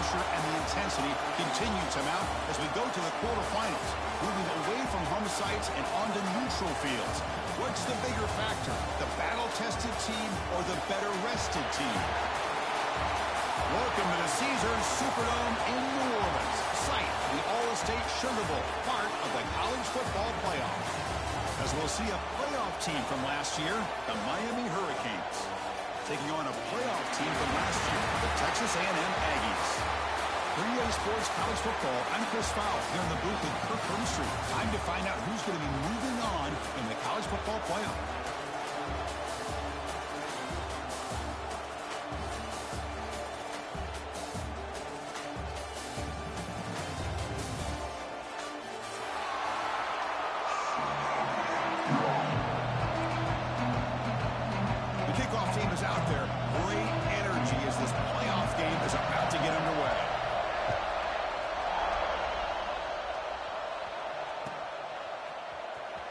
pressure and the intensity continue to mount as we go to the quarterfinals, moving away from home sites and onto neutral fields. What's the bigger factor, the battle-tested team or the better-rested team? Welcome to the Caesars Superdome in New Orleans, site of the All-State Sugar Bowl, part of the college football playoff. As we'll see a playoff team from last year, the Miami Hurricanes, taking on a playoff team from last year, the Texas A&M Aggies. For EA Sports College Football, I'm Chris Fowle here in the booth with Kirk Herbstreit. Time to find out who's going to be moving on in the college football playoff. Out there, great energy as this playoff game is about to get underway.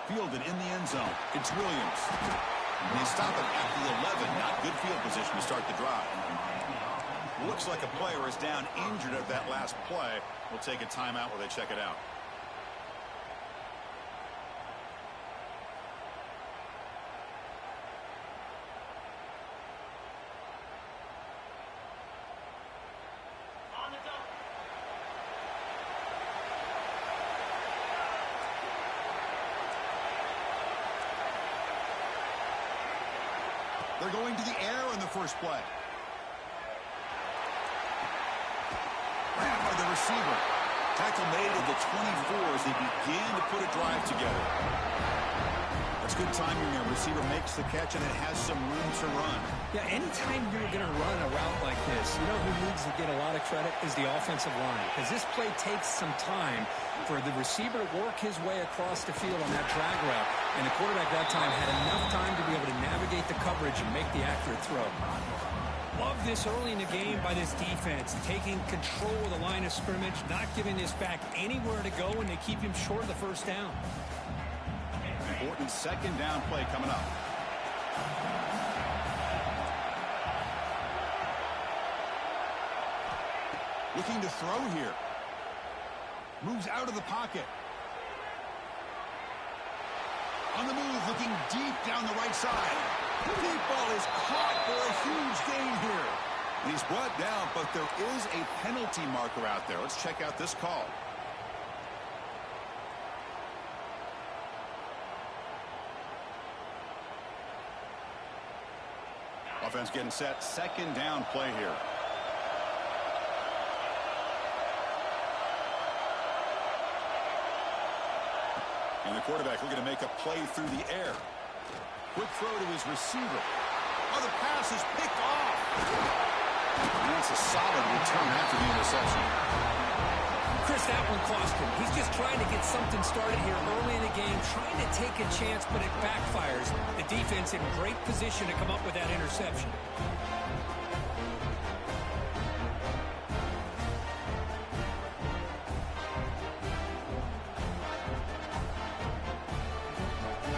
Fielded in the end zone. It's Williams. And they stop it at the 11. Not good field position to start the drive. Looks like a player is down injured at that last play. We'll take a timeout while they check it out. They're going to the air in the first play. Ran by the receiver. Tackle made at the 24 as they begin to put a drive together. That's good timing there. Receiver makes the catch, and it has some room to run. Yeah, anytime you're going to run a route like this, you know who needs to get a lot of credit is the offensive line. Because this play takes some time for the receiver to work his way across the field on that drag route. And the quarterback that time had enough time to be able to navigate the coverage and make the accurate throw. Love this early in the game by this defense, taking control of the line of scrimmage, not giving this back anywhere to go, and they keep him short of the first down. Important second down play coming up. Looking to throw here. Moves out of the pocket. On the move, looking deep down the right side. The deep ball is caught for a huge gain here. And he's brought down, but there is a penalty marker out there. Let's check out this call. Offense getting set. Second down play here. And the quarterback looking to make a play through the air. Quick throw to his receiver. Oh, the pass is picked off. And that's a solid return after the interception. Chris, that one cost him. He's just trying to get something started here early in the game, trying to take a chance, but it backfires. The defense in great position to come up with that interception.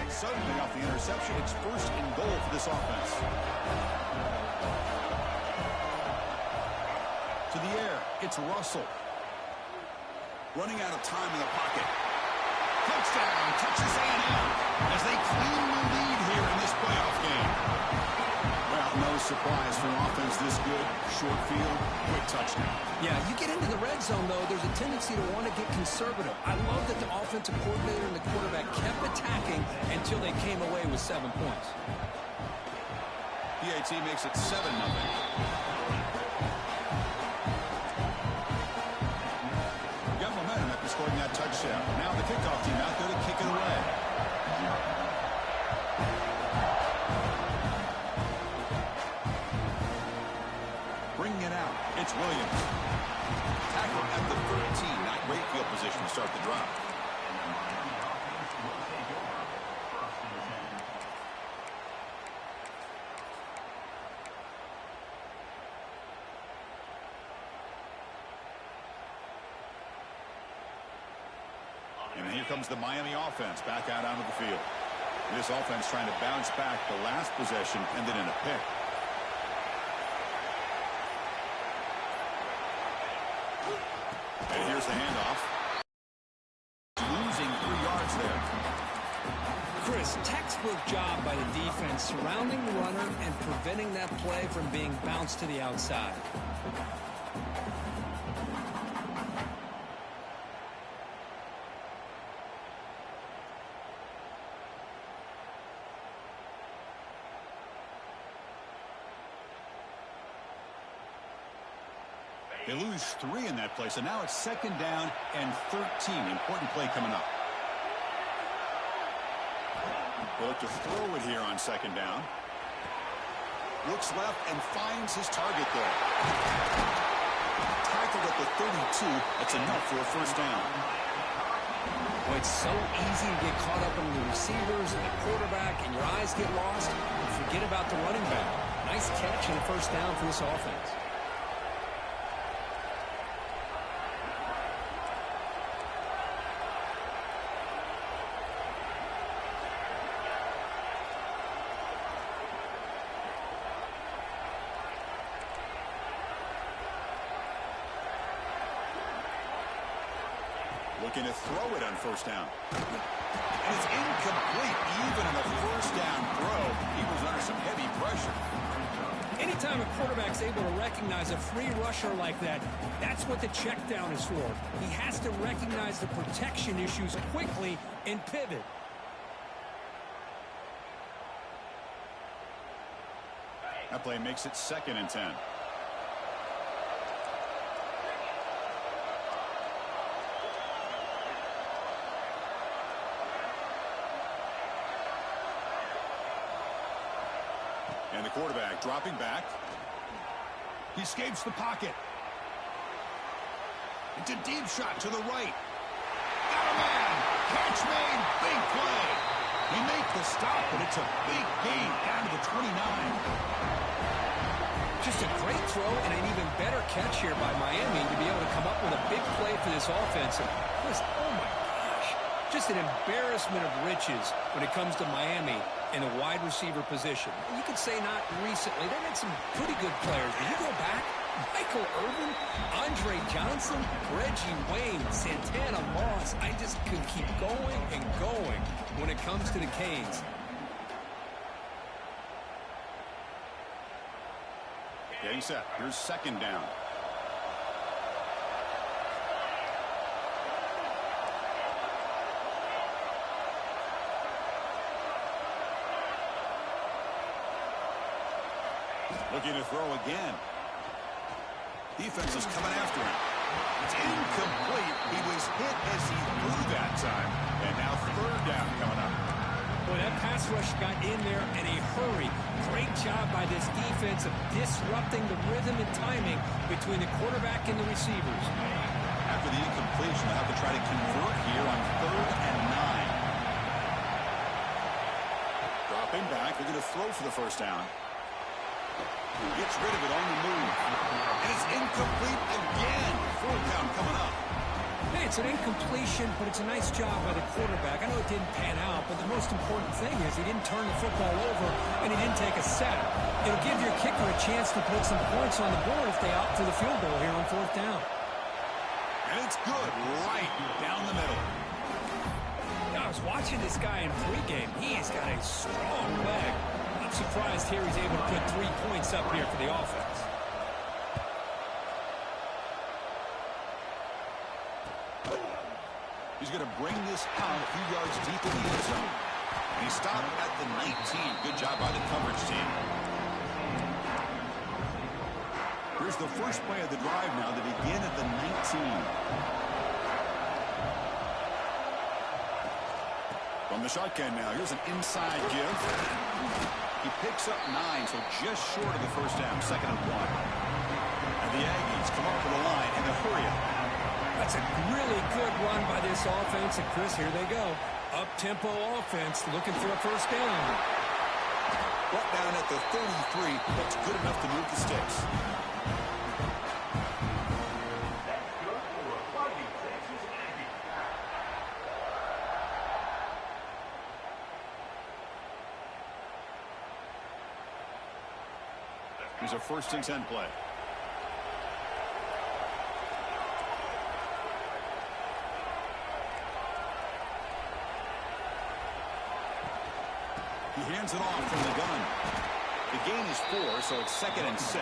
Suddenly off the interception, it's first and goal for this offense. To the air, it's Russell. Running out of time in the pocket. Touchdown, Texas A&M, as they claim the lead here in this playoff game. Well, no surprise for an offense this good. Short field, quick touchdown. Yeah, you get into the red zone, though, there's a tendency to want to get conservative. I love that the offensive coordinator and the quarterback kept attacking until they came away with 7 points. PAT makes it 7-0. Got momentum after scoring that touchdown. Now the kickoff team out there to kick it away. Bringing it out, it's Williams. Tackle at the 13. Not great field position to start the drive. And here comes the Miami offense back out onto the field. This offense trying to bounce back. The last possession ended in a pick. And here's the handoff. Losing 3 yards there. Chris, textbook job by the defense surrounding the runner and preventing that play from being bounced to the outside. They lose 3 in that play, so now it's 2nd down and 13. Important play coming up. They'll look to throw it here on 2nd down. Looks left and finds his target there. Tackled at the 32. That's enough for a 1st down. Well, it's so easy to get caught up in the receivers and the quarterback, and your eyes get lost. And forget about the running back. Nice catch and a 1st down for this offense. Looking to throw it on 1st down. And it's incomplete. Even on the 1st down throw, he was under some heavy pressure. Anytime a quarterback's able to recognize a free rusher like that, that's what the check down is for. He has to recognize the protection issues quickly and pivot. That play makes it 2nd and 10. And the quarterback dropping back. He escapes the pocket. It's a deep shot to the right. Got a man. Catch made. Big play. He made the stop, but it's a big gain down to the 29. Just a great throw and an even better catch here by Miami to be able to come up with a big play for this offense. Oh, my gosh. Just an embarrassment of riches when it comes to Miami in the wide receiver position. You could say not recently. They've had some pretty good players. But you go back, Michael Irvin, Andre Johnson, Reggie Wayne, Santana Moss. I just could keep going and going when it comes to the Canes. Getting set. Here's 2nd down. Looking to throw again. Defense is coming after him. It's incomplete. He was hit as he threw that time. And now 3rd down coming up. Boy, that pass rush got in there in a hurry. Great job by this defense of disrupting the rhythm and timing between the quarterback and the receivers. After the incompletion, they'll have to try to convert here on 3rd and 9. Dropping back. They're going to throw for the 1st down. Gets rid of it on the move. And it's incomplete again. 4th down coming up. Hey, it's an incompletion, but it's a nice job by the quarterback. I know it didn't pan out, but the most important thing is he didn't turn the football over and he didn't take a sack. It'll give your kicker a chance to put some points on the board if they opt for the field goal here on 4th down. And it's good right down the middle. I was watching this guy in pregame. He's got a strong leg. I'm surprised here he's able to put 3 points up here for the offense. He's going to bring this out a few yards deep in the end zone. And he stopped at the 19. Good job by the coverage team. Here's the first play of the drive now to begin at the 19. From the shotgun now, here's an inside give. He picks up 9, so just short of the 1st down, 2nd and 1. And the Aggies come up with a line in the hurry up. That's a really good run by this offense. And, Chris, here they go. Up-tempo offense looking for a 1st down. Brought down at the 33. That's good enough to move the sticks. Here's a 1st and 10 play. hands it off from the gun. The gain is 4, so it's 2nd and 6.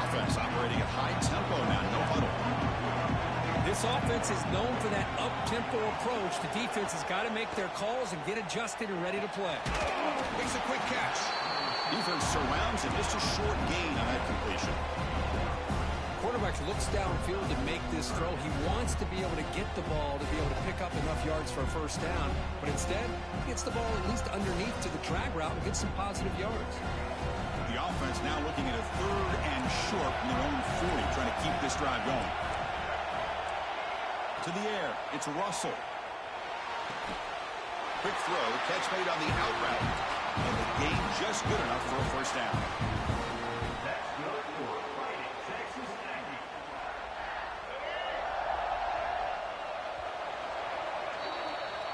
Offense operating at high tempo now, no huddle. This offense is known for that up-tempo approach. The defense has got to make their calls and get adjusted and ready to play. Makes a quick catch. Defense surrounds him. Just a short gain on that completion. Quarterback looks downfield to make this throw. He wants to be able to get the ball to be able to pick up enough yards for a first down. But instead, he gets the ball at least underneath to the drag route and gets some positive yards. The offense now looking at a 3rd and short from their own 40, trying to keep this drive going. To the air, it's Russell. Quick throw, catch made on the out route. And the gain just good enough for a first down. That's good for Fighting Texas Aggies.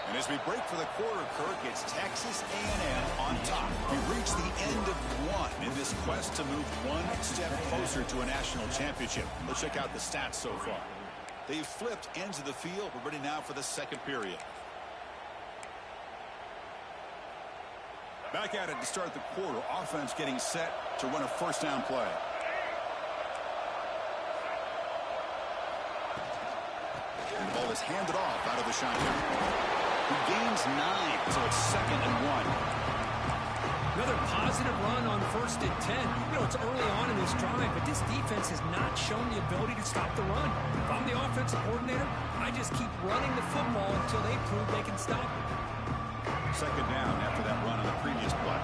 And as we break for the quarter, Kirk, it's Texas A&M on top. We reach the end of one in this quest to move one step closer to a national championship. Let's check out the stats so far. They've flipped ends of the field. We're ready now for the second period. Back at it to start the quarter. Offense getting set to run a first down play. And the ball is handed off out of the shotgun. He gains 9, so it's 2nd and 1. Another positive run on 1st and 10. You know, it's early on in this drive, but this defense has not shown the ability to stop the run. If I'm the offensive coordinator, I just keep running the football until they prove they can stop it. 2nd down after that run on the previous play.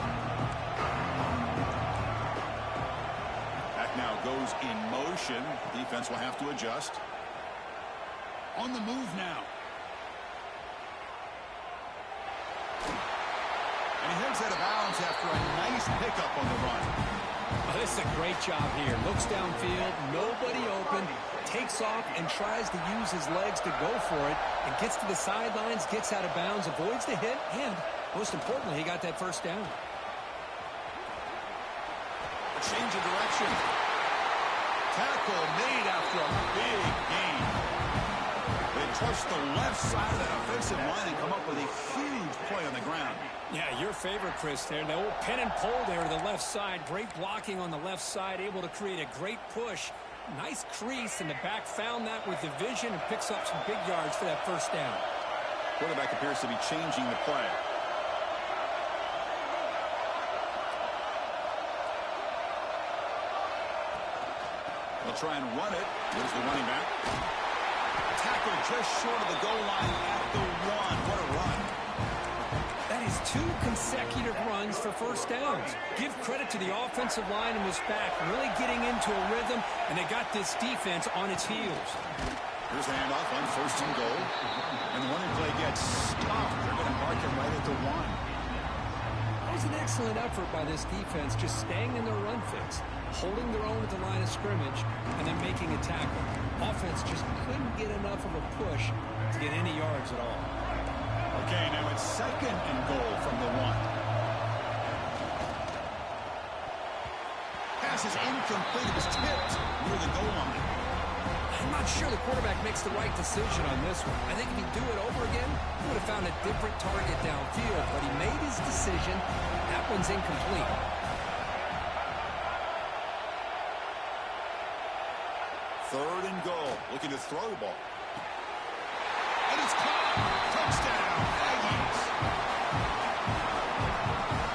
That now goes in motion. Defense will have to adjust. On the move now. And he heads out of bounds after a nice pickup on the run. Oh, this is a great job here. Looks downfield, nobody open, takes off and tries to use his legs to go for it, and gets to the sidelines, gets out of bounds, avoids the hit, and most importantly, he got that first down. A change of direction. Tackle made after a big gain. They touch the left side of that offensive line and come up with a huge play on the ground. Yeah, your favorite, Chris, there. The old pin and pull there to the left side. Great blocking on the left side, able to create a great push. Nice crease, and the back found that with the vision and picks up some big yards for that first down. Quarterback appears to be changing the play. They'll try and run it. Here's the running back. Tackle just short of the goal line at the 1. What a run. That is 2 consecutive runs for first downs. Give credit to the offensive line in this back, really getting into a rhythm, and they got this defense on its heels. Here's the handoff on 1st and goal. And the running play gets stopped. They're going to mark him right at the 1. That was an excellent effort by this defense, just staying in their run fix, holding their own at the line of scrimmage, and then making a tackle. Offense just couldn't get enough of a push to get any yards at all. Okay, now it's 2nd and goal from the 1. Pass is incomplete. It was tipped near the goal line. I'm not sure the quarterback makes the right decision on this one. I think if he'd do it over again, he would have found a different target downfield, but he made his decision. That one's incomplete. Third and goal. Looking to throw the ball. And it's caught. Touchdown, Aggies.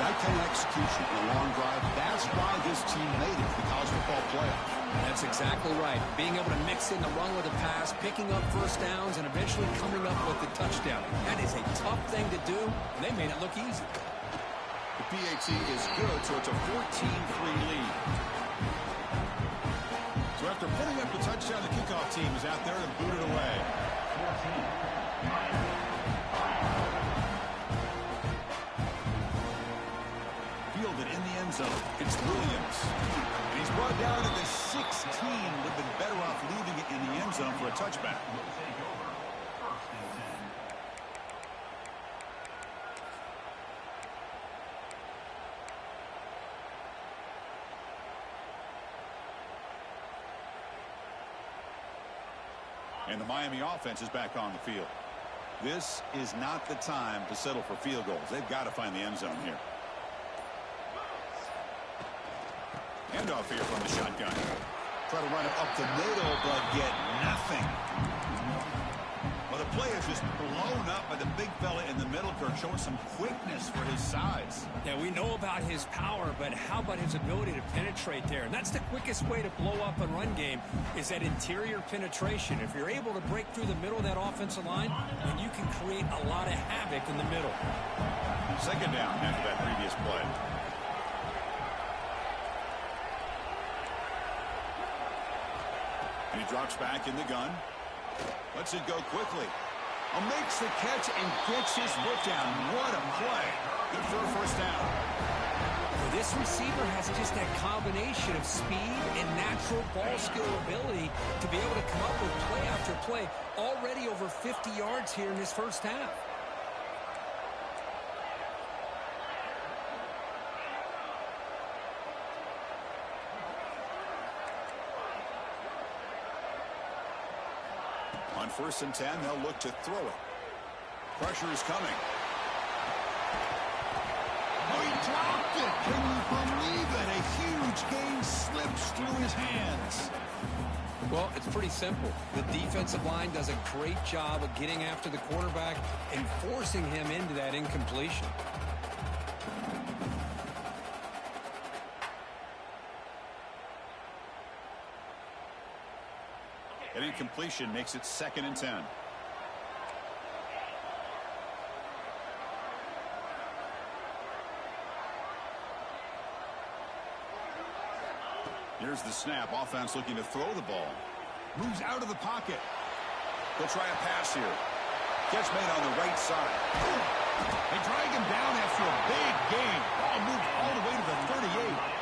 That kind of execution in a long drive, that's why this team made it to the college football playoff. That's exactly right. Being able to mix in the run with a pass, picking up first downs, and eventually coming up with the touchdown. That is a tough thing to do, and they made it look easy. The PAT is good, so it's a 14-3 lead. So after putting up the touchdown, the kickoff team is out there to boot it away. Fielded in the end zone. It's Williams. And he's brought down to the 16. Would have been better off leaving it in the end zone for a touchback. And the Miami offense is back on the field. This is not the time to settle for field goals. They've got to find the end zone here. Handoff here from the shotgun. Try to run it up the middle, but get nothing. Well, the play is just blown up by the big fella in the middle, Kirk, showing some quickness for his size. Yeah, we know about his power, but how about his ability to penetrate there? And that's the quickest way to blow up a run game is that interior penetration. If you're able to break through the middle of that offensive line, then you can create a lot of havoc in the middle. Second down after that previous play. And he drops back in the gun. Lets it go quickly. Makes the catch and gets his foot down. What a play. Good for a first down. Well, this receiver has just that combination of speed and natural ball skill ability to be able to come up with play after play. Already over 50 yards here in this first half. On 1st and 10, they'll look to throw it. Pressure is coming. Oh, he dropped it. Can you believe it? A huge gain slips through his hands. Well, it's pretty simple. The defensive line does a great job of getting after the quarterback and forcing him into that incompletion. An incompletion makes it 2nd and 10. Here's the snap. Offense looking to throw the ball. Moves out of the pocket. They'll try a pass here. Catch made on the right side. They drag him down after a big gain. Ball moved all the way to the 38.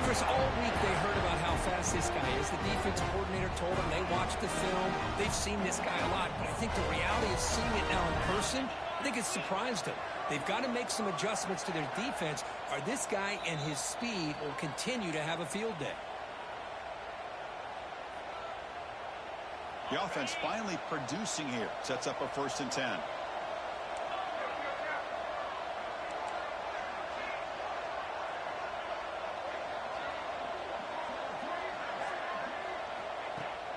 Chris, all week they heard about how fast this guy is. The defense coordinator told them they watched the film. They've seen this guy a lot. But I think the reality of seeing it now in person, I think it's surprised them. They've got to make some adjustments to their defense, or this guy and his speed will continue to have a field day. The offense finally producing here. Sets up a 1st and 10.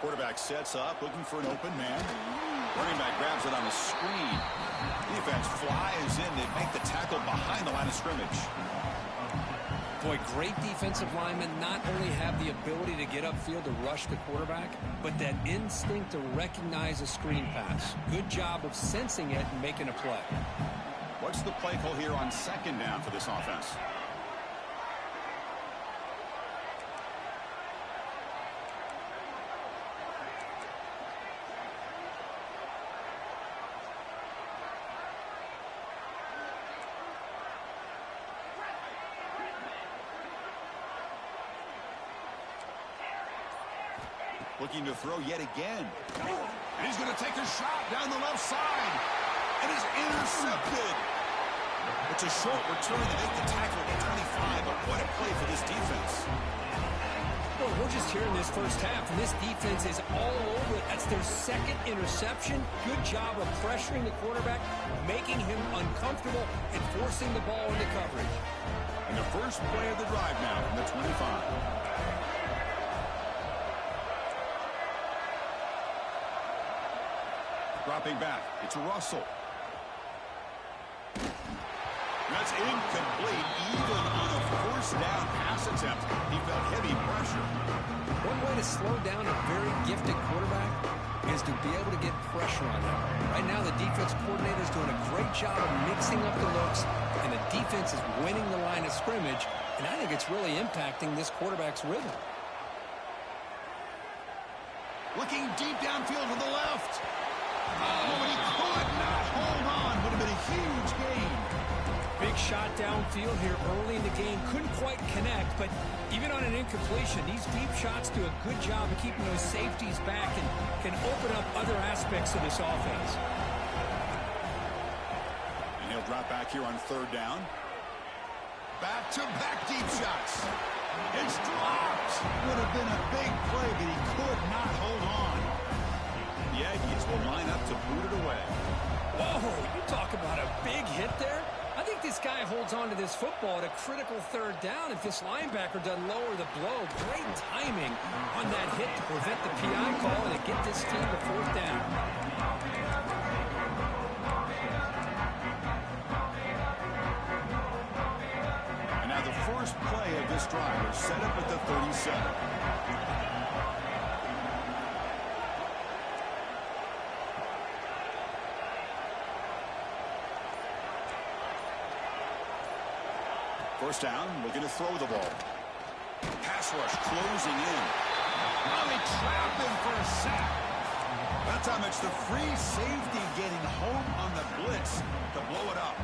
Quarterback sets up, looking for an open man. Running back grabs it on the screen. Defense flies in. They make the tackle behind the line of scrimmage. Boy, great defensive linemen not only have the ability to get upfield to rush the quarterback, but that instinct to recognize a screen pass. Good job of sensing it and making a play. What's the play call here on 2nd down for this offense? Looking to throw yet again. And he's going to take a shot down the left side. And is intercepted. It's a short return to make the tackle at 25. But what a play for this defense. Well, we're just here in this first half, and this defense is all over it. That's their 2nd interception. Good job of pressuring the quarterback, making him uncomfortable, and forcing the ball into coverage. And the first play of the drive now from the 25. Dropping back, it's Russell. That's incomplete, even on a 1st down pass attempt. He felt heavy pressure. One way to slow down a very gifted quarterback is to be able to get pressure on him. Right now, the defense coordinator is doing a great job of mixing up the looks, and the defense is winning the line of scrimmage, and I think it's really impacting this quarterback's rhythm. Looking deep downfield to the left. Oh, but he could not hold on. Would have been a huge gain. Big shot downfield here early in the game. Couldn't quite connect, but even on an incompletion, these deep shots do a good job of keeping those safeties back and can open up other aspects of this offense. And he'll drop back here on 3rd down. Back-to-back deep shots. It's dropped. Would have been a big play, but he could not hold on. The Aggies will line up to boot it away. Whoa, you talk about a big hit there. I think this guy holds on to this football at a critical third down if this linebacker doesn't lower the blow. Great timing on that hit to prevent the PI call and to get this team to fourth down. And now the first play of this drive is set up at the 37. First down, looking to throw the ball. Pass rush closing in. Now they trap him for a sack. That time it's the free safety getting home on the blitz to blow it up.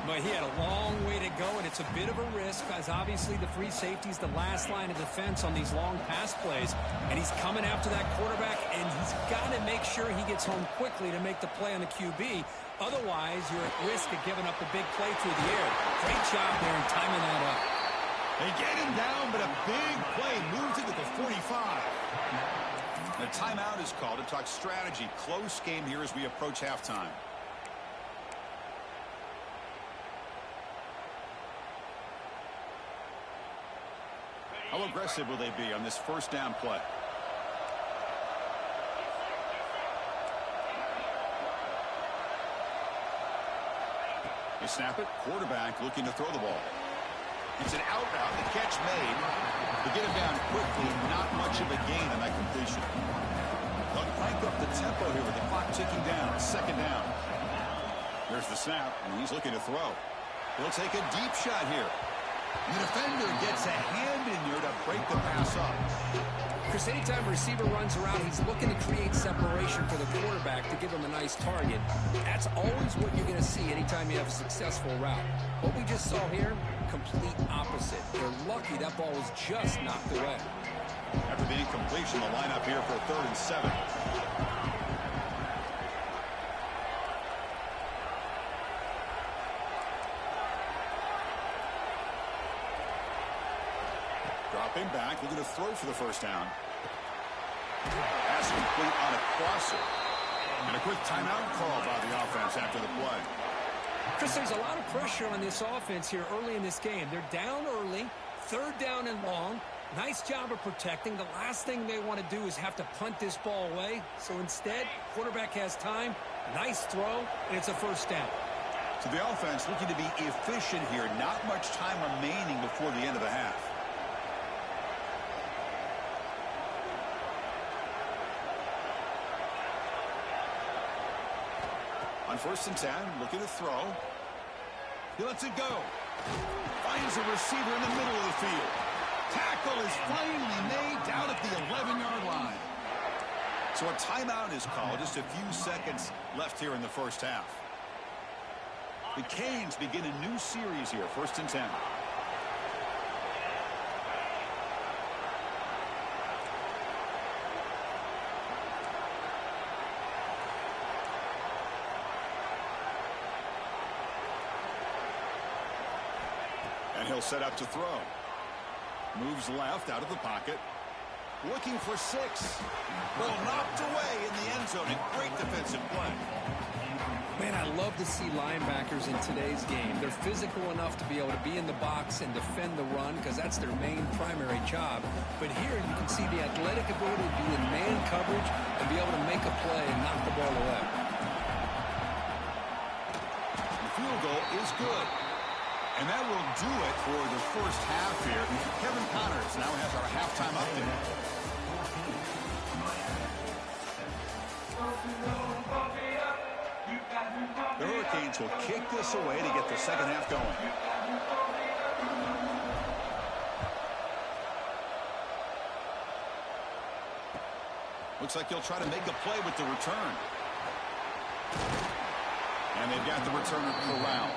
But he had a long way to go, and it's a bit of a risk, as obviously the free safety is the last line of defense on these long pass plays. And he's coming after that quarterback, and he's got to make sure he gets home quickly to make the play on the QB. Otherwise, you're at risk of giving up a big play through the air. Great job there in timing that up. They get him down, but a big play moves it to the 45. The timeout is called to talk strategy. Close game here as we approach halftime. How aggressive will they be on this first down play? They snap it. Quarterback looking to throw the ball. It's an out route. The catch made. To get him down quickly, not much of a gain on that completion. They'll crank up the tempo here with the clock ticking down. Second down. There's the snap, and he's looking to throw. He'll take a deep shot here. The defender gets a hand in there to break the pass up. Chris, anytime a receiver runs around, he's looking to create separation for the quarterback to give him a nice target. That's always what you're going to see anytime you have a successful route. What we just saw here, complete opposite. They're lucky that ball was just knocked away. After the incompletion, the lineup here for 3rd and 7. Dropping back, looking to throw for the first down. Pass complete on a crosser. And a quick timeout call by the offense after the play. Chris, there's a lot of pressure on this offense here early in this game. They're down early, 3rd down and long. Nice job of protecting. The last thing they want to do is have to punt this ball away. So instead, quarterback has time, nice throw, and it's a first down. So the offense looking to be efficient here. Not much time remaining before the end of the half. On 1st and 10, looking to throw. He lets it go. Finds a receiver in the middle of the field. Tackle is finally made down at the 11-yard line. So a timeout is called. Just a few seconds left here in the first half. The Canes begin a new series here. 1st and 10. And he'll set up to throw. Moves left out of the pocket. Looking for 6. Ball knocked away in the end zone. A great defensive play. Man, I love to see linebackers in today's game. They're physical enough to be able to be in the box and defend the run because that's their main primary job. But here you can see the athletic ability to be in man coverage and be able to make a play and knock the ball away. The field goal is good. And that will do it for the first half here. Kevin Connors now has our halftime update. The Hurricanes will kick this away to get the second half going. Looks like he'll try to make a play with the return. And they've got the returner corralled.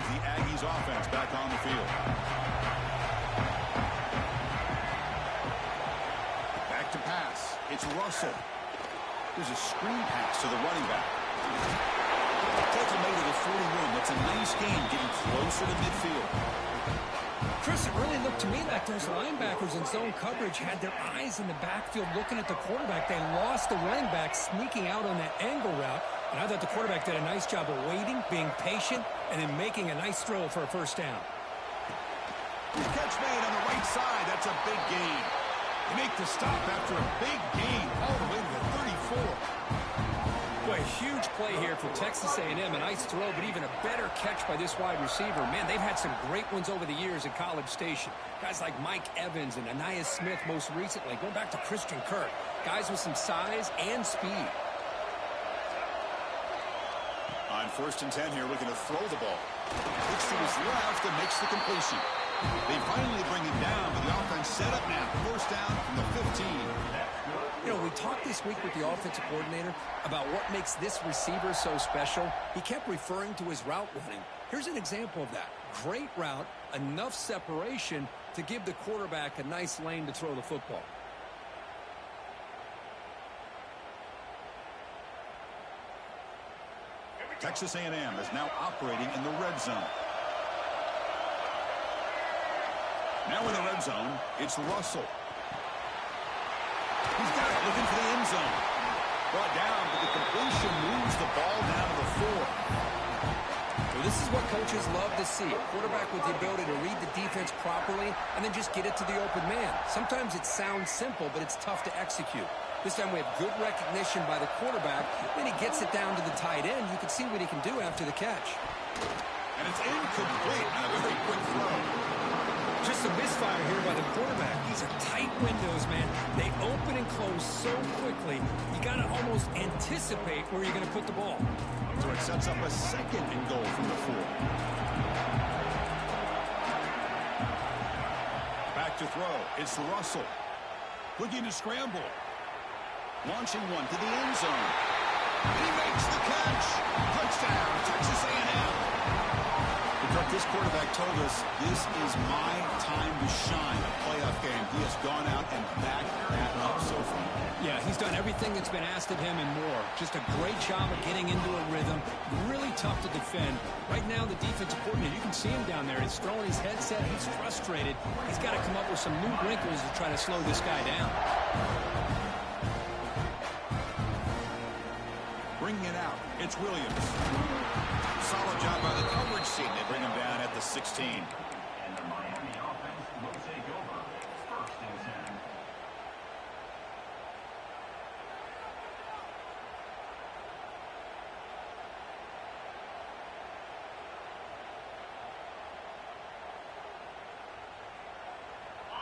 The Aggies offense back on the field. Back to pass. It's Russell. There's a screen pass to the running back. Taken away to the 41. That's a nice game getting closer to midfield. Chris, it really looked to me like those linebackers in zone coverage had their eyes in the backfield looking at the quarterback. They lost the running back sneaking out on that angle route. And I thought the quarterback did a nice job of waiting, being patient, and then making a nice throw for a first down. Catch made on the right side. That's a big gain. They make the stop after a big gain all the way to the 34. Boy, a huge play here for Texas A&M. A nice throw, but even a better catch by this wide receiver. Man, they've had some great ones over the years at College Station. Guys like Mike Evans and Anais Smith most recently. Going back to Christian Kirk. Guys with some size and speed. On 1st and 10 here, looking to throw the ball. Looks to his left and makes the completion. They finally bring him down, but the offense set up now. First down from the 15. You know, we talked this week with the offensive coordinator about what makes this receiver so special. He kept referring to his route running. Here's an example of that. Great route, enough separation to give the quarterback a nice lane to throw the football. Texas A&M is now operating in the red zone. Now in the red zone, it's Russell. He's got it, looking for the end zone. Brought down, but the completion moves the ball down to the 4. Well, this is what coaches love to see. A quarterback with the ability to read the defense properly and then just get it to the open man. Sometimes it sounds simple, but it's tough to execute. This time we have good recognition by the quarterback. Then he gets it down to the tight end. You can see what he can do after the catch. And it's incomplete on a very quick throw. Just a misfire here by the quarterback. These are tight windows, man. They open and close so quickly, you got to almost anticipate where you're going to put the ball. So it sets up a 2nd and goal from the 4. Back to throw. It's Russell. Looking to scramble. Launching one to the end zone. He makes the catch. Touchdown, Texas A&M. But this quarterback told us this is my time to shine. A playoff game. He has gone out and backed that up so far. Yeah, he's done everything that's been asked of him and more. Just a great job of getting into a rhythm. Really tough to defend. Right now, the defensive coordinator, you can see him down there. He's throwing his headset. He's frustrated. He's got to come up with some new wrinkles to try to slow this guy down. Bringing it out. It's Williams. Solid job by the coverage team. They bring him down at the 16. And the Miami offense will take over. 1st and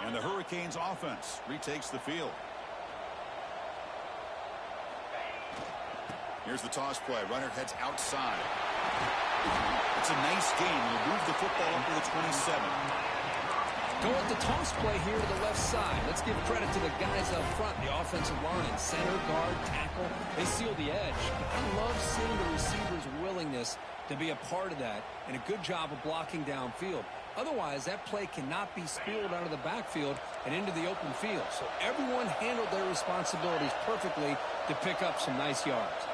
10. And the Hurricanes offense retakes the field. Here's the toss play. Runner heads outside. It's a nice game. We'll move the football up to the 27. Go with the toss play here to the left side. Let's give credit to the guys up front, the offensive line, center, guard, tackle. They seal the edge. I love seeing the receiver's willingness to be a part of that and a good job of blocking downfield. Otherwise, that play cannot be spilled out of the backfield and into the open field. So everyone handled their responsibilities perfectly to pick up some nice yards.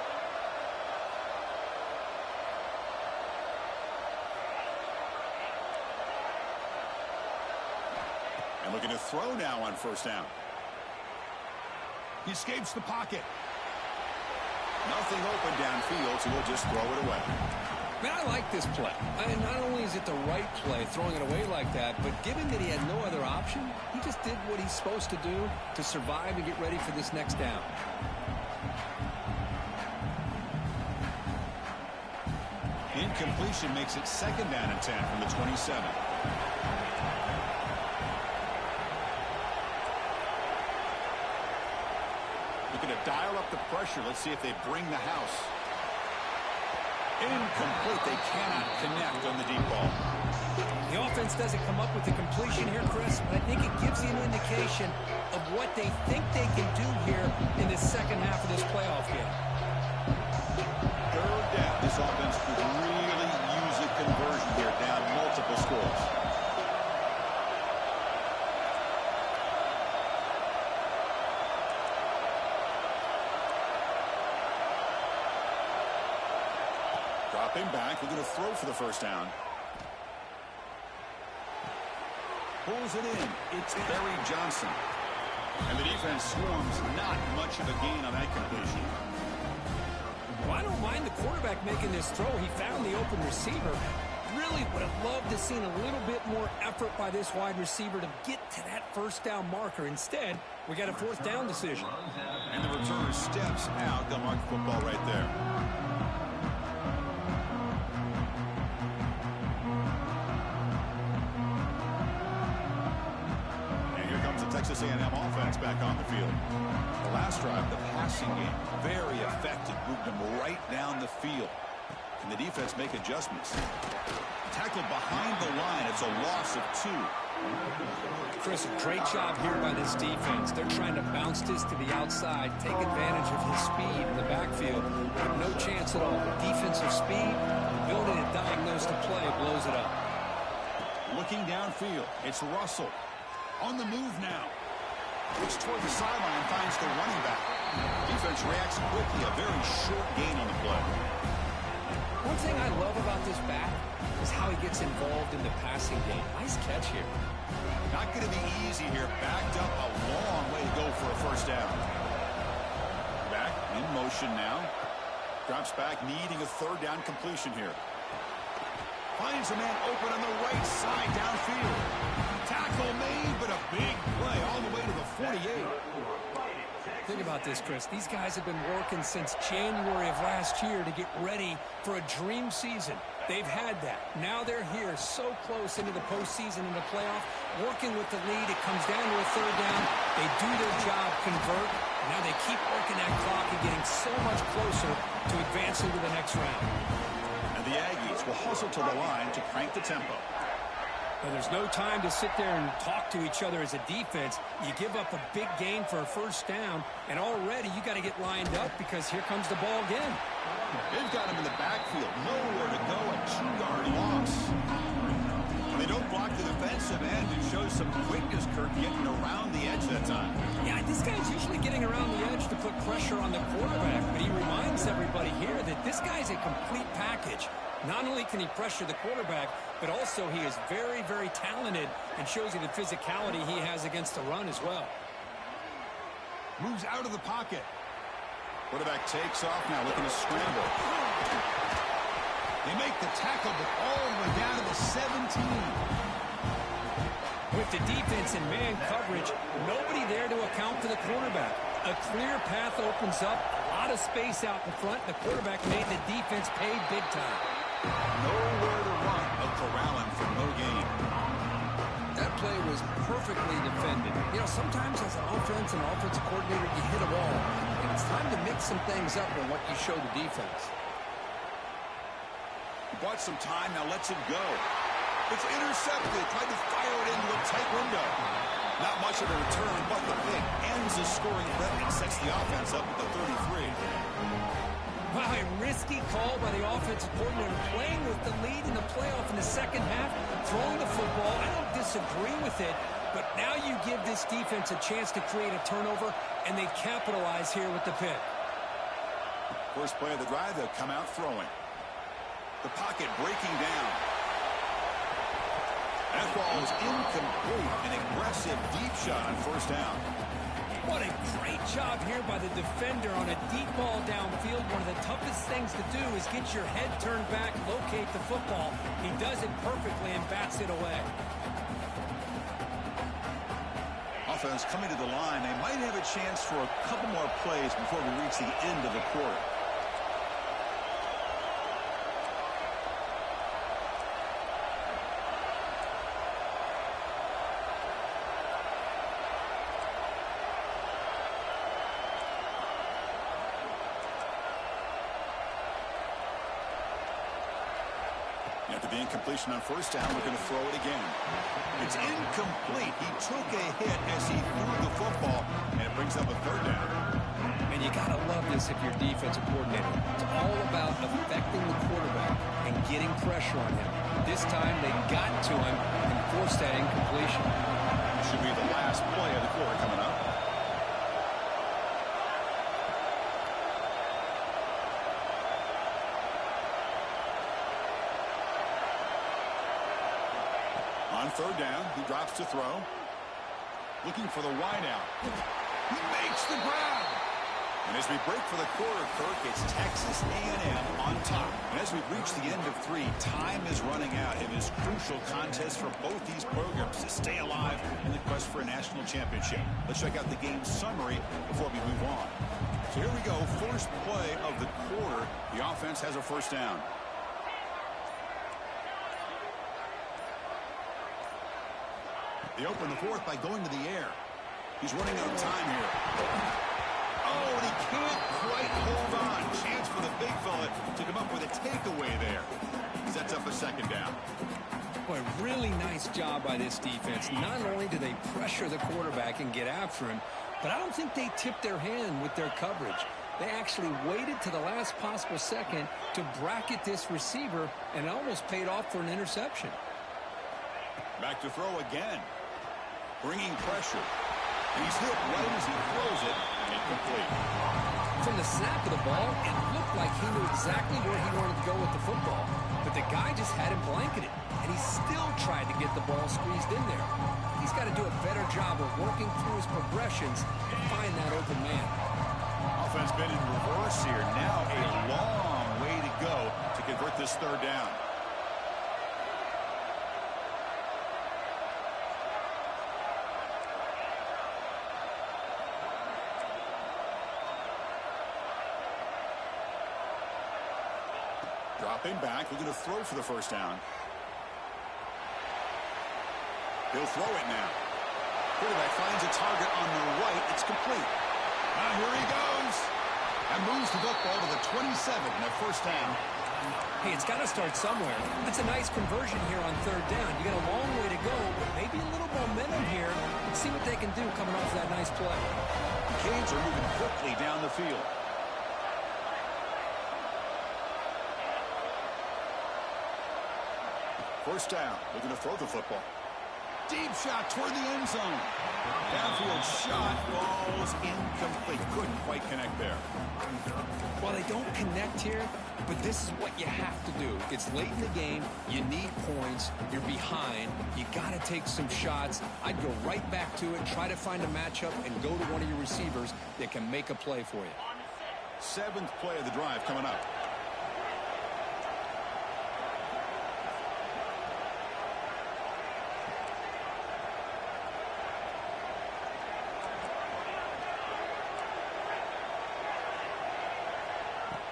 And looking to throw now on 1st down. He escapes the pocket. Nothing open downfield, so he'll just throw it away. Man, I like this play. And not only is it the right play, throwing it away like that, but given that he had no other option, he just did what he's supposed to do to survive and get ready for this next down. Incompletion makes it 2nd down and 10 from the 27. Looking to dial up the pressure. Let's see if they bring the house. Incomplete. They cannot connect on the deep ball. The offense doesn't come up with the completion here, Chris, but I think it gives you an indication of what they think they can do here in the second half of this playoff game. 3rd down. This offense could really use a conversion here, down multiple scores. Dropping back, we're going to throw for the 1st down. Pulls it in. It's Barry Johnson. And the defense swarms. Not much of a gain on that completion. Well, I don't mind the quarterback making this throw. He found the open receiver. Really would have loved to seen a little bit more effort by this wide receiver to get to that first down marker. Instead, we got a fourth down decision. And the returner steps out. They'll mark the football right there. And here comes the Texas A&M offense back on the field. The last drive, the passing game, very effective. Moved them right down the field. And the defense make adjustments. Tackled behind the line. It's a loss of 2. Chris, a great job here by this defense. They're trying to bounce this to the outside, take advantage of his speed in the backfield. Have no chance at all. Defensive speed, ability to diagnose the play, blows it up. Looking downfield, it's Russell. On the move now. Looks toward the sideline, finds the running back. Defense reacts quickly, a very short gain on the play. One thing I love about this back is how he gets involved in the passing game. Nice catch here. Not going to be easy here. Backed up a long way to go for a first down. Back in motion now. Drops back, needing a third down completion here. Finds a man open on the right side downfield. Tackle made, but a big play all the way to the 48. Think about this, Chris. These guys have been working since January of last year to get ready for a dream season. They've had that. Now they're here so close into the postseason and the playoff, working with the lead. It comes down to a third down. They do their job, convert. Now they keep working that clock and getting so much closer to advancing to the next round. And the Aggies will hustle to the line to crank the tempo. Well, there's no time to sit there and talk to each other as a defense. You give up a big gain for a first down, and already you got to get lined up because here comes the ball again. They've got him in the backfield. Nowhere to go. A 2-yard loss. And they don't block the defensive end. It shows some quickness, Kirk, getting around the edge that time. Yeah, this guy's usually getting around the edge to put pressure on the quarterback, but he reminds everybody here that this guy's a complete package. Not only can he pressure the quarterback, but also he is very, very talented and shows you the physicality he has against the run as well. Moves out of the pocket. Quarterback takes off now, looking to scramble. They make the tackle, but all the way down to the 17. With the defense in man coverage, nobody there to account for the quarterback. A clear path opens up, a lot of space out in front. The quarterback made the defense pay big time. Nowhere to run. A corralling for no gain. That play was perfectly defended. You know, sometimes as an offense and offensive coordinator, you hit a wall, and it's time to mix some things up on what you show the defense. He bought some time, now lets it go. It's intercepted. Tried to fire it into a tight window. Not much of a return, but the pick ends the scoring threat and sets the offense up at the 33. Wow, a risky call by the offensive coordinator, playing with the lead in the playoff in the second half, throwing the football. I don't disagree with it, but now you give this defense a chance to create a turnover, and they capitalize here with the pick. First play of the drive, they'll come out throwing. The pocket breaking down. That ball is incomplete. An aggressive deep shot on first down. What a great job here by the defender on a deep ball downfield. One of the toughest things to do is get your head turned back, locate the football. He does it perfectly and bats it away. Offense coming to the line. They might have a chance for a couple more plays before we reach the end of the quarter. After the incompletion on first down, we're going to throw it again. It's incomplete. He took a hit as he threw the football, and it brings up a third down. And you got to love this if you're defensive coordinator. It's all about affecting the quarterback and getting pressure on him. This time they got to him and forced that incompletion. Should be the last play of the quarter coming up. On On third down, he drops to throw. Looking for the wide out. He makes the grab. And as we break for the quarter, Kirk, it's Texas A&M on top. And as we've reached the end of 3, time is running out in this crucial contest for both these programs to stay alive in the quest for a national championship. Let's check out the game summary before we move on. So here we go, first play of the quarter. The offense has a first down. They open the fourth by going to the air. He's running out of time here. Oh, and he can't quite hold on. Chance for the big fella to come up with a takeaway there. Sets up a second down. Boy, really nice job by this defense. Not only do they pressure the quarterback and get after him, but I don't think they tipped their hand with their coverage. They actually waited to the last possible second to bracket this receiver, and it almost paid off for an interception. Back to throw again. Bringing pressure. And he's hit right as he throws it. Incomplete. From the snap of the ball, it looked like he knew exactly where he wanted to go with the football. But the guy just had him blanketed, and he still tried to get the ball squeezed in there. He's got to do a better job of working through his progressions to find that open man. Offense been in reverse here. Now a long way to go to convert this third down. Dropping back, looking to throw for the first down. He'll throw it now. Quarterback finds a target on the right. It's complete. Now here he goes. And moves the football to the 27 and a first down. Hey, it's got to start somewhere. That's a nice conversion here on third down. You got a long way to go, but maybe a little momentum here. Let's see what they can do coming off that nice play. The Canes are moving quickly down the field. First down, looking to throw the football. Deep shot toward the end zone. Downfield shot, falls incomplete. Couldn't quite connect there. Well, they don't connect here, but this is what you have to do. It's late in the game. You need points. You're behind. You got to take some shots. I'd go right back to it, try to find a matchup, and go to one of your receivers that can make a play for you. 7th play of the drive coming up.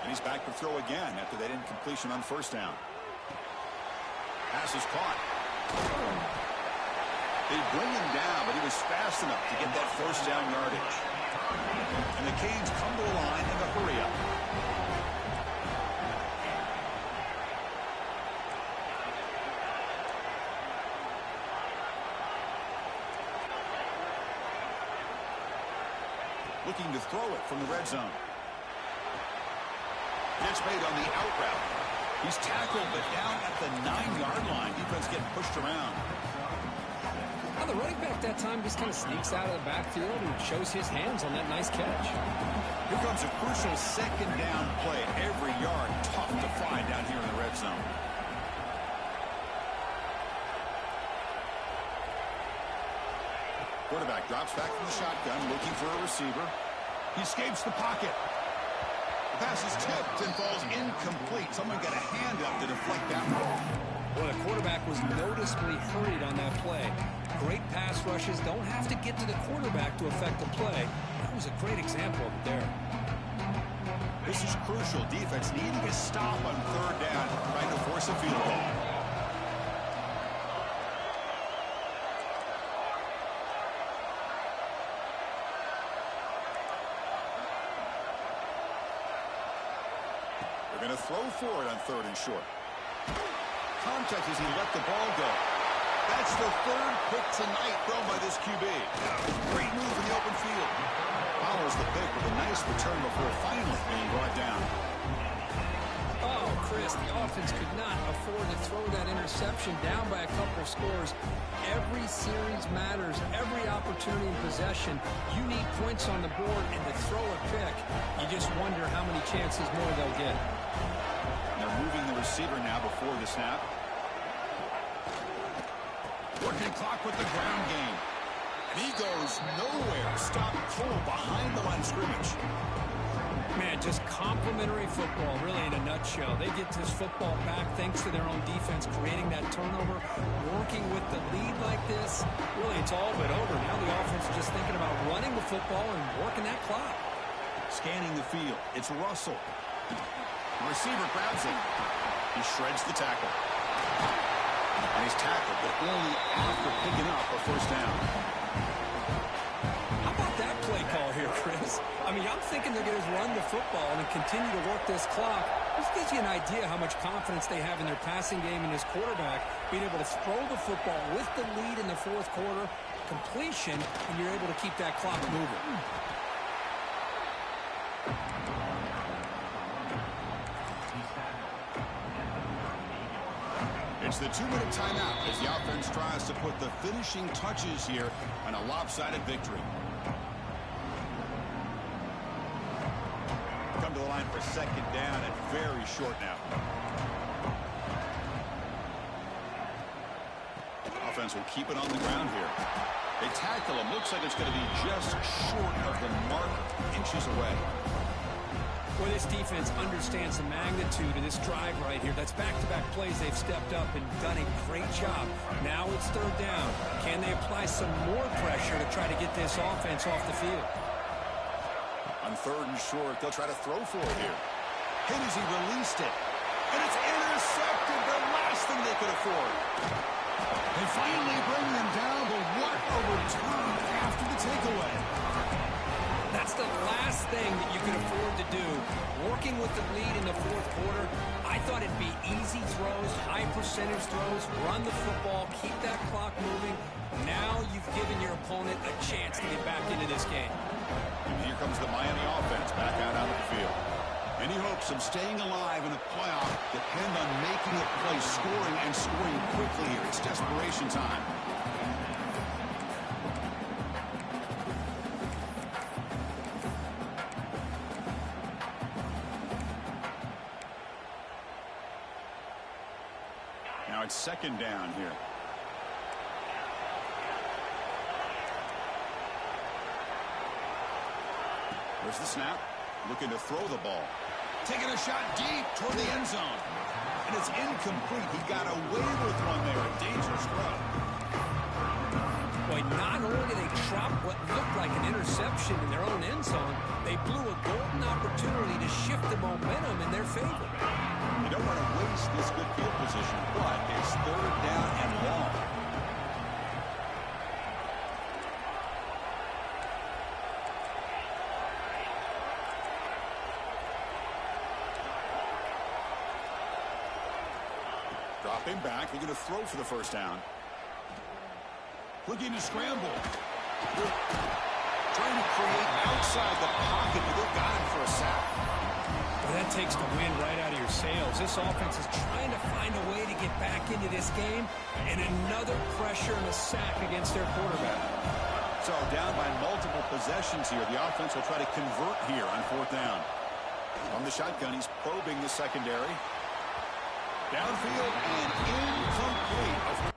He's back to throw again after that incompletion on first down. Pass is caught. They bring him down, but he was fast enough to get that first down yardage. And the Canes come to the line in a hurry up. Looking to throw it from the red zone. Catch made on the out route. He's tackled, but down at the 9-yard line. Defense getting pushed around. Now the running back that time just kind of sneaks out of the backfield and shows his hands on that nice catch. Here comes a crucial second down play. Every yard tough to find down here in the red zone. Quarterback drops back from the shotgun, looking for a receiver. He escapes the pocket. The pass is tipped and falls incomplete. Someone got a hand up to deflect that one. Well, the quarterback was noticeably hurried on that play. Great pass rushes don't have to get to the quarterback to affect the play. That was a great example of it there. This is crucial. Defense needing a stop on third down, trying to force a field goal. They're going to throw for it on third and short. Contact as he let the ball go. That's the third pick tonight thrown by this QB. Great move in the open field. Follows the pick with a nice return before finally being brought down. Oh, Chris, the offense could not afford to throw that interception down by a couple of scores. Every series matters. Every opportunity in possession. You need points on the board, and to throw a pick, you just wonder how many chances more they'll get. They're moving the receiver now before the snap. Working clock with the ground game. And he goes nowhere. Stopped cold behind the line of scrimmage. Man, just complimentary football, really, in a nutshell. They get this football back thanks to their own defense, creating that turnover, working with the lead like this. Really, it's all but over. Now the offense is just thinking about running the football and working that clock. Scanning the field. It's Russell. The receiver grabs him. He shreds the tackle. And he's tackled, but only after picking up a first down. How about that play call here, Chris? I mean, I'm thinking they're going to run the football and continue to work this clock. This gives you an idea how much confidence they have in their passing game and this quarterback, being able to throw the football with the lead in the fourth quarter, completion, and you're able to keep that clock moving. It's the 2-minute timeout as the offense tries to put the finishing touches here on a lopsided victory. Come to the line for second down and very short now. Offense will keep it on the ground here. They tackle him. Looks like it's going to be just short of the mark, inches away. Well, this defense understands the magnitude of this drive right here. That's back-to-back plays. They've stepped up and done a great job. Now it's third down. Can they apply some more pressure to try to get this offense off the field? On third and short, they'll try to throw for it here. Hit as he released it. And it's intercepted. The last thing they could afford. They finally bring him down, but what a return after the takeaway. That's the last thing that you could afford to do. Working with the lead in the fourth quarter, I thought it'd be easy throws, high percentage throws, run the football, keep that clock moving. Now you've given your opponent a chance to get back into this game. And here comes the Miami offense back out onto the field. Any hopes of staying alive in a playoff depend on making a play, scoring, and scoring quickly here. It's desperation time. Now it's second down here. There's the snap. Looking to throw the ball. Taking a shot deep toward the end zone. And it's incomplete. He got away with one there. A dangerous throw. Boy, not only did they drop what looked like an interception in their own end zone, they blew a golden opportunity to shift the momentum in their favor. You don't want to waste this good field position, but it's third down and long. Dropping back, looking to throw for the first down. Looking to scramble. Trying to create outside the pocket, but they got him for a sack. Well, that takes the wind right out of your sails. This offense is trying to find a way to get back into this game, and another pressure and a sack against their quarterback. So down by multiple possessions here. The offense will try to convert here on fourth down. From the shotgun, he's probing the secondary. Downfield and incomplete.